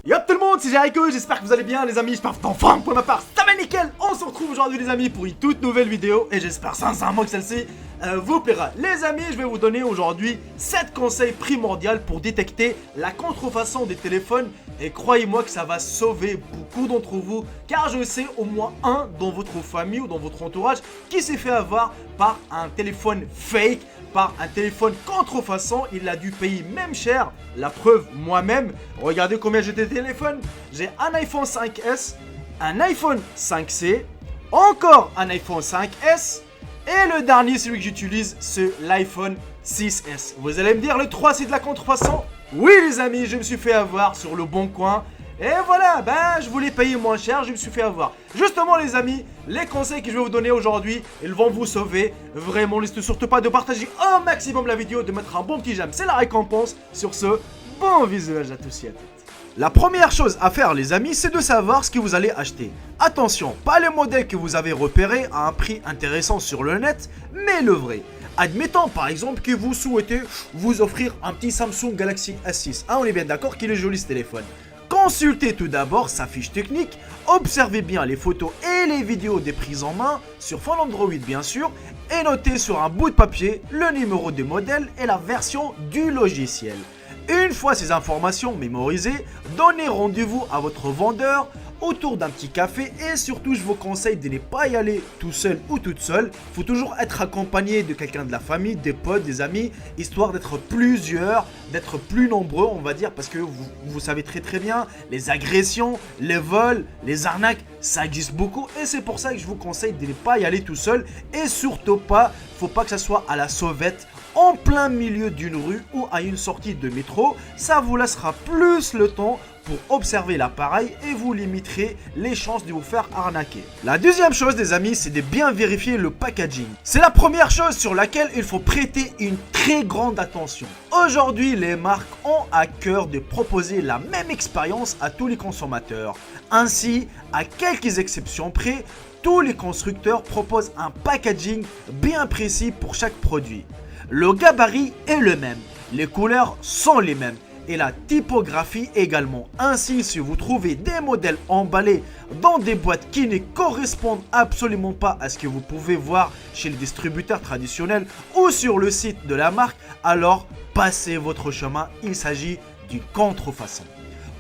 Yo tout le monde, c'est Jericho, j'espère que vous allez bien les amis, j'espère que vous êtes en forme pour ma part, ça va nickel. On se retrouve aujourd'hui les amis pour une toute nouvelle vidéo et j'espère sincèrement que celle-ci vous plaira. Les amis, je vais vous donner aujourd'hui 7 conseils primordiaux pour détecter la contrefaçon des téléphones et croyez-moi que ça va sauver beaucoup d'entre vous car je sais au moins un dans votre famille ou dans votre entourage qui s'est fait avoir par un téléphone fake, par un téléphone contrefaçon. Il a dû payer même cher, la preuve moi-même. Regardez combien j'ai de téléphones. J'ai un iPhone 5S, un iPhone 5C, encore un iPhone 5S et le dernier, celui que j'utilise, c'est l'iPhone 6S. Vous allez me dire, le 3 c'est de la contrefaçon? Oui les amis, je me suis fait avoir sur le bon coin. Et voilà, je voulais payer moins cher, je me suis fait avoir. Justement les amis, les conseils que je vais vous donner aujourd'hui, ils vont vous sauver. Vraiment, n'hésitez surtout pas de partager un maximum la vidéo, de mettre un bon petit j'aime, c'est la récompense. Sur ce, bon visionnage à tous et à toutes. La première chose à faire les amis, c'est de savoir ce que vous allez acheter. Attention, pas le modèle que vous avez repéré à un prix intéressant sur le net, mais le vrai. Admettons par exemple que vous souhaitez vous offrir un petit Samsung Galaxy S6. On est bien d'accord qu'il est joli ce téléphone. Consultez tout d'abord sa fiche technique, observez bien les photos et les vidéos des prises en main, sur fond Android bien sûr, et notez sur un bout de papier le numéro du modèle et la version du logiciel. Une fois ces informations mémorisées, donnez rendez-vous à votre vendeur autour d'un petit café et surtout je vous conseille de ne pas y aller tout seul ou toute seule. Il faut toujours être accompagné de quelqu'un de la famille, des potes, des amis, histoire d'être plusieurs, d'être plus nombreux on va dire, parce que vous savez très bien, les agressions, les vols, les arnaques, ça existe beaucoup et c'est pour ça que je vous conseille de ne pas y aller tout seul et surtout pas, faut pas que ça soit à la sauvette, en plein milieu d'une rue ou à une sortie de métro. Ça vous laissera plus le temps pour observer l'appareil et vous limiterez les chances de vous faire arnaquer. La deuxième chose les amis, c'est de bien vérifier le packaging. C'est la première chose sur laquelle il faut prêter une très grande attention. Aujourd'hui, les marques ont à cœur de proposer la même expérience à tous les consommateurs. Ainsi, à quelques exceptions près, tous les constructeurs proposent un packaging bien précis pour chaque produit. Le gabarit est le même, les couleurs sont les mêmes et la typographie également. Ainsi, si vous trouvez des modèles emballés dans des boîtes qui ne correspondent absolument pas à ce que vous pouvez voir chez les distributeurs traditionnels ou sur le site de la marque, alors passez votre chemin, il s'agit d'une contrefaçon.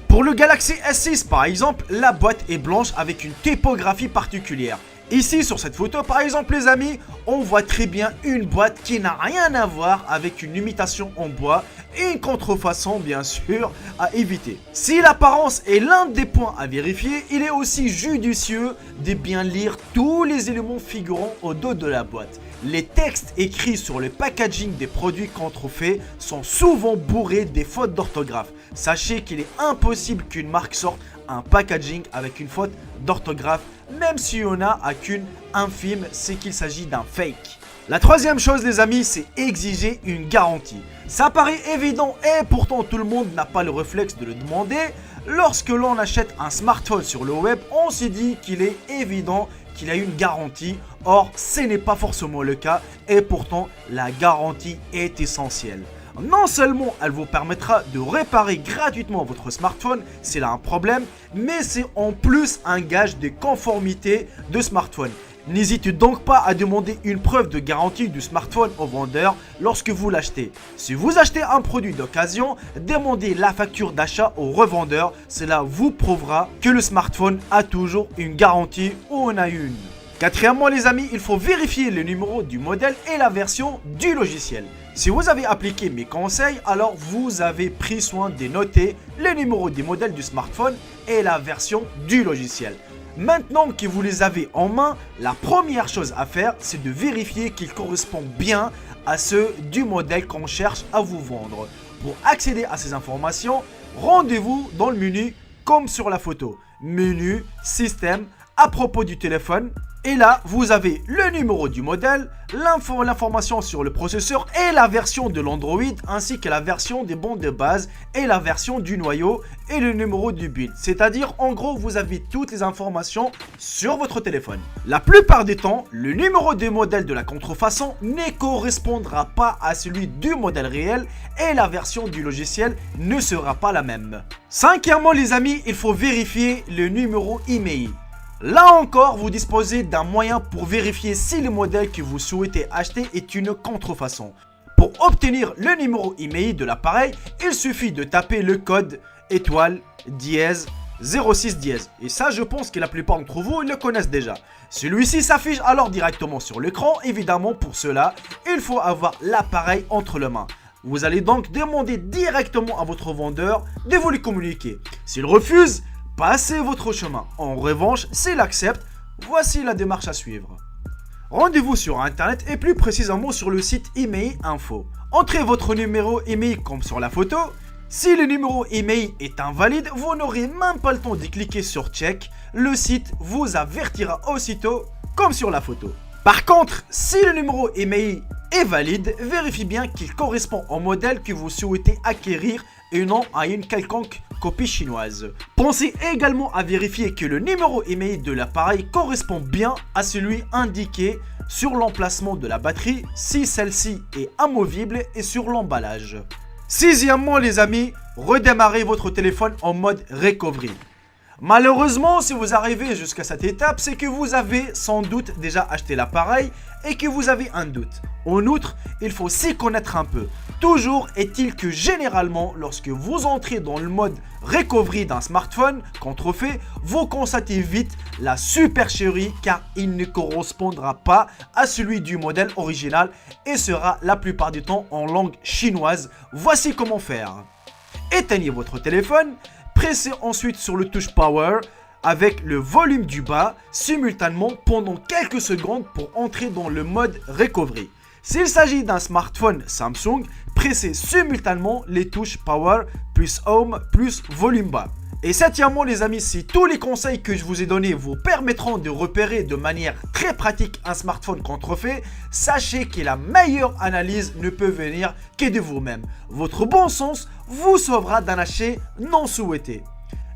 Pour le Galaxy S6 par exemple, la boîte est blanche avec une typographie particulière. Ici sur cette photo par exemple les amis, on voit très bien une boîte qui n'a rien à voir avec une imitation en bois et une contrefaçon bien sûr à éviter. Si l'apparence est l'un des points à vérifier, il est aussi judicieux de bien lire tous les éléments figurant au dos de la boîte. Les textes écrits sur le packaging des produits contrefaits sont souvent bourrés des fautes d'orthographe. Sachez qu'il est impossible qu'une marque sorte un packaging avec une faute d'orthographe, même si on a à qu'une infime, c'est qu'il s'agit d'un fake. La troisième chose les amis, c'est exiger une garantie. Ça paraît évident et pourtant tout le monde n'a pas le réflexe de le demander. Lorsque l'on achète un smartphone sur le web, on se dit qu'il est évident qu'il a une garantie. Or, ce n'est pas forcément le cas et pourtant la garantie est essentielle. Non seulement elle vous permettra de réparer gratuitement votre smartphone s'il a un problème, mais c'est en plus un gage de conformité de smartphone. N'hésitez donc pas à demander une preuve de garantie du smartphone au vendeur lorsque vous l'achetez. Si vous achetez un produit d'occasion, demandez la facture d'achat au revendeur. Cela vous prouvera que le smartphone a toujours une garantie ou en a une. Quatrièmement les amis, il faut vérifier le numéro du modèle et la version du logiciel. Si vous avez appliqué mes conseils, alors vous avez pris soin de noter le numéro des modèles du smartphone et la version du logiciel. Maintenant que vous les avez en main, la première chose à faire, c'est de vérifier qu'ils correspondent bien à ceux du modèle qu'on cherche à vous vendre. Pour accéder à ces informations, rendez-vous dans le menu comme sur la photo. Menu, système, à propos du téléphone, Et là, vous avez le numéro du modèle, l'information sur le processeur et la version de l'Android, ainsi que la version des bandes de base et la version du noyau et le numéro du build. C'est-à-dire, en gros, vous avez toutes les informations sur votre téléphone. La plupart du temps, le numéro de modèle de la contrefaçon ne correspondra pas à celui du modèle réel et la version du logiciel ne sera pas la même. Cinquièmement, les amis, il faut vérifier le numéro IMEI. Là encore, vous disposez d'un moyen pour vérifier si le modèle que vous souhaitez acheter est une contrefaçon. Pour obtenir le numéro IMEI de l'appareil, il suffit de taper le code étoile dièse 06 dièse. Et ça, je pense que la plupart d'entre vous le connaissent déjà. Celui-ci s'affiche alors directement sur l'écran. Évidemment, pour cela, il faut avoir l'appareil entre les mains. Vous allez donc demander directement à votre vendeur de vous le communiquer. S'il refuse, passez votre chemin. En revanche, s'il accepte, voici la démarche à suivre. Rendez-vous sur internet et plus précisément sur le site IMEI Info. Entrez votre numéro IMEI comme sur la photo. Si le numéro IMEI est invalide, vous n'aurez même pas le temps de cliquer sur check. Le site vous avertira aussitôt comme sur la photo. Par contre, si le numéro IMEI est valide, vérifiez bien qu'il correspond au modèle que vous souhaitez acquérir et non à une quelconque copie chinoise. Pensez également à vérifier que le numéro IMEI de l'appareil correspond bien à celui indiqué sur l'emplacement de la batterie si celle-ci est amovible et sur l'emballage. Sixièmement, les amis, redémarrez votre téléphone en mode recovery. Malheureusement, si vous arrivez jusqu'à cette étape, c'est que vous avez sans doute déjà acheté l'appareil et que vous avez un doute. En outre, il faut s'y connaître un peu. Toujours est-il que généralement, lorsque vous entrez dans le mode recovery d'un smartphone contrefait, vous constatez vite la supercherie car il ne correspondra pas à celui du modèle original et sera la plupart du temps en langue chinoise. Voici comment faire. Éteignez votre téléphone. Pressez ensuite sur le touche Power avec le volume du bas simultanément pendant quelques secondes pour entrer dans le mode Recovery. S'il s'agit d'un smartphone Samsung, pressez simultanément les touches Power plus Home plus volume bas. Et septièmement, les amis, si tous les conseils que je vous ai donnés vous permettront de repérer de manière très pratique un smartphone contrefait, sachez que la meilleure analyse ne peut venir que de vous-même. Votre bon sens vous sauvera d'un achat non souhaité.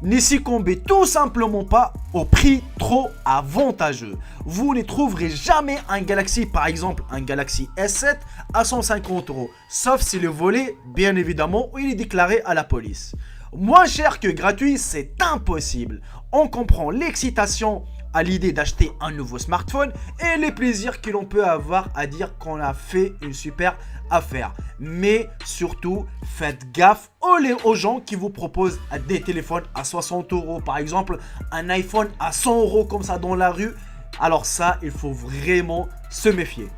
Ne succombez tout simplement pas au prix trop avantageux. Vous ne trouverez jamais un Galaxy, par exemple un Galaxy S7 à 150 €, sauf si le volet, bien évidemment, il est déclaré à la police. Moins cher que gratuit, c'est impossible. On comprend l'excitation à l'idée d'acheter un nouveau smartphone et les plaisirs que l'on peut avoir à dire qu'on a fait une super affaire. Mais surtout, faites gaffe aux gens qui vous proposent des téléphones à 60 €, par exemple un iPhone à 100 € comme ça dans la rue. Alors ça, il faut vraiment se méfier.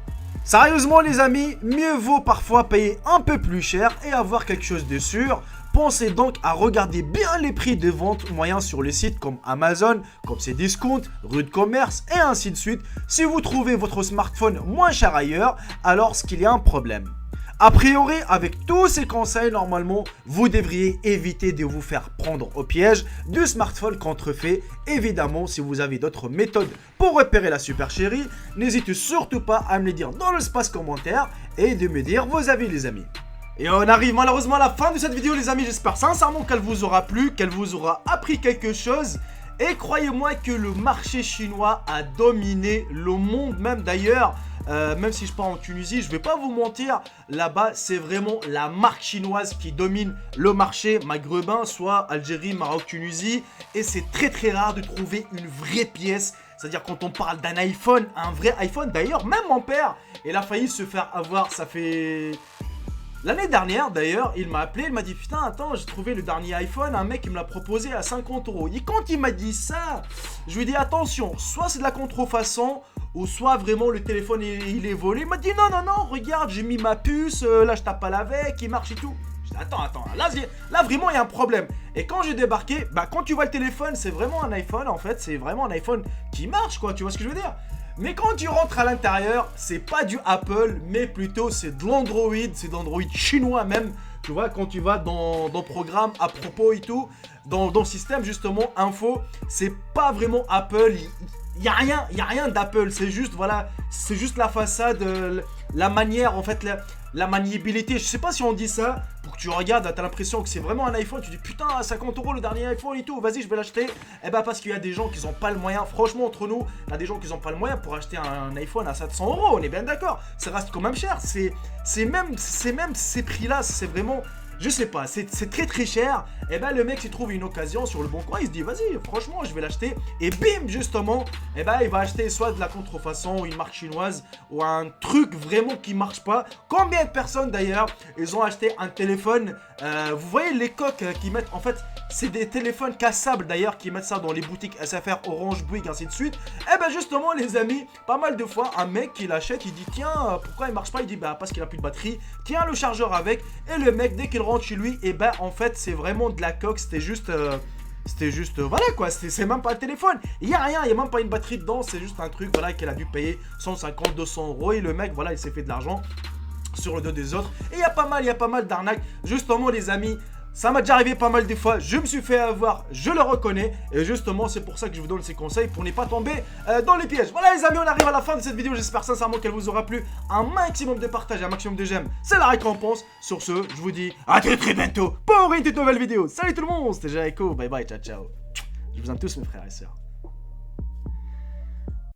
Sérieusement les amis, mieux vaut parfois payer un peu plus cher et avoir quelque chose de sûr. Pensez donc à regarder bien les prix de vente moyens sur les sites comme Amazon, comme Cdiscount, Rue de Commerce et ainsi de suite. Si vous trouvez votre smartphone moins cher ailleurs, alors c'est qu'il y a un problème. A priori, avec tous ces conseils, normalement, vous devriez éviter de vous faire prendre au piège du smartphone contrefait. Évidemment, si vous avez d'autres méthodes pour repérer la supercherie, n'hésitez surtout pas à me les dire dans l'espace commentaire et de me dire vos avis les amis. Et on arrive malheureusement à la fin de cette vidéo les amis, j'espère sincèrement qu'elle vous aura plu, qu'elle vous aura appris quelque chose. Et croyez-moi que le marché chinois a dominé le monde même d'ailleurs. Même si je pars en Tunisie, je vais pas vous mentir, là-bas c'est vraiment la marque chinoise qui domine le marché maghrébin, soit Algérie, Maroc, Tunisie. Et c'est très très rare de trouver une vraie pièce. C'est-à-dire quand on parle d'un iPhone, un vrai iPhone d'ailleurs, même mon père, il a failli se faire avoir, ça fait... L'année dernière d'ailleurs, il m'a appelé, il m'a dit putain attends j'ai trouvé le dernier iPhone, un mec il me l'a proposé à 50 €. Et quand il m'a dit ça, je lui ai dit attention, soit c'est de la contrefaçon ou soit vraiment le téléphone il est volé. Il m'a dit non, regarde j'ai mis ma puce, là je tape pas avec, il marche et tout. Je dis attends, là vraiment il y a un problème. Et quand j'ai débarqué, quand tu vois le téléphone c'est vraiment un iPhone en fait, c'est vraiment un iPhone qui marche quoi, tu vois ce que je veux dire. Mais quand tu rentres à l'intérieur, c'est pas du Apple, mais plutôt c'est de l'Android, c'est de l'Android chinois même. tu vois, quand tu vas dans programme à propos et tout, dans le système justement info, c'est pas vraiment Apple. Il y a rien d'Apple, c'est juste voilà, c'est juste la façade, la manière en fait, la maniabilité. Je sais pas si on dit ça pour que tu regardes, t'as l'impression que c'est vraiment un iPhone, tu dis putain 50 € le dernier iPhone et tout, vas-y je vais l'acheter. Et bah parce qu'il y a des gens qui ont pas le moyen, franchement entre nous, il y a des gens qui ont pas le moyen pour acheter un iPhone à 700 €, on est bien d'accord, ça reste quand même cher, c'est même ces prix là, c'est vraiment... Je sais pas, c'est très très cher. Et ben le mec s'il trouve une occasion sur le bon coin, il se dit vas-y franchement je vais l'acheter. Et bim justement, et ben il va acheter soit de la contrefaçon, une marque chinoise ou un truc vraiment qui marche pas. Combien de personnes d'ailleurs ils ont acheté un téléphone, vous voyez les coques qui mettent, en fait c'est des téléphones cassables d'ailleurs qui mettent ça dans les boutiques SFR, Orange, Bouygues, ainsi de suite. Et ben justement les amis, pas mal de fois un mec qui l'achète, il dit tiens pourquoi il marche pas, il dit bah parce qu'il a plus de batterie, tiens le chargeur avec. Et le mec dès qu'il rentre chez lui, et ben en fait c'est vraiment de la coque, c'était juste voilà quoi, c'est même pas un téléphone, il y a rien, il y a même pas une batterie dedans, c'est juste un truc voilà qu'elle a dû payer 150 200 € et le mec voilà il s'est fait de l'argent sur le dos des autres. Et il y a pas mal d'arnaques justement les amis. Ça m'a déjà arrivé pas mal de fois, je me suis fait avoir, je le reconnais. Et justement c'est pour ça que je vous donne ces conseils, pour ne pas tomber dans les pièges. Voilà les amis, on arrive à la fin de cette vidéo, j'espère sincèrement qu'elle vous aura plu. Un maximum de partage, un maximum de j'aime, c'est la récompense. Sur ce, je vous dis à très bientôt pour une toute nouvelle vidéo. Salut tout le monde, c'était Jericho, bye bye, ciao ciao. Je vous aime tous mes frères et sœurs.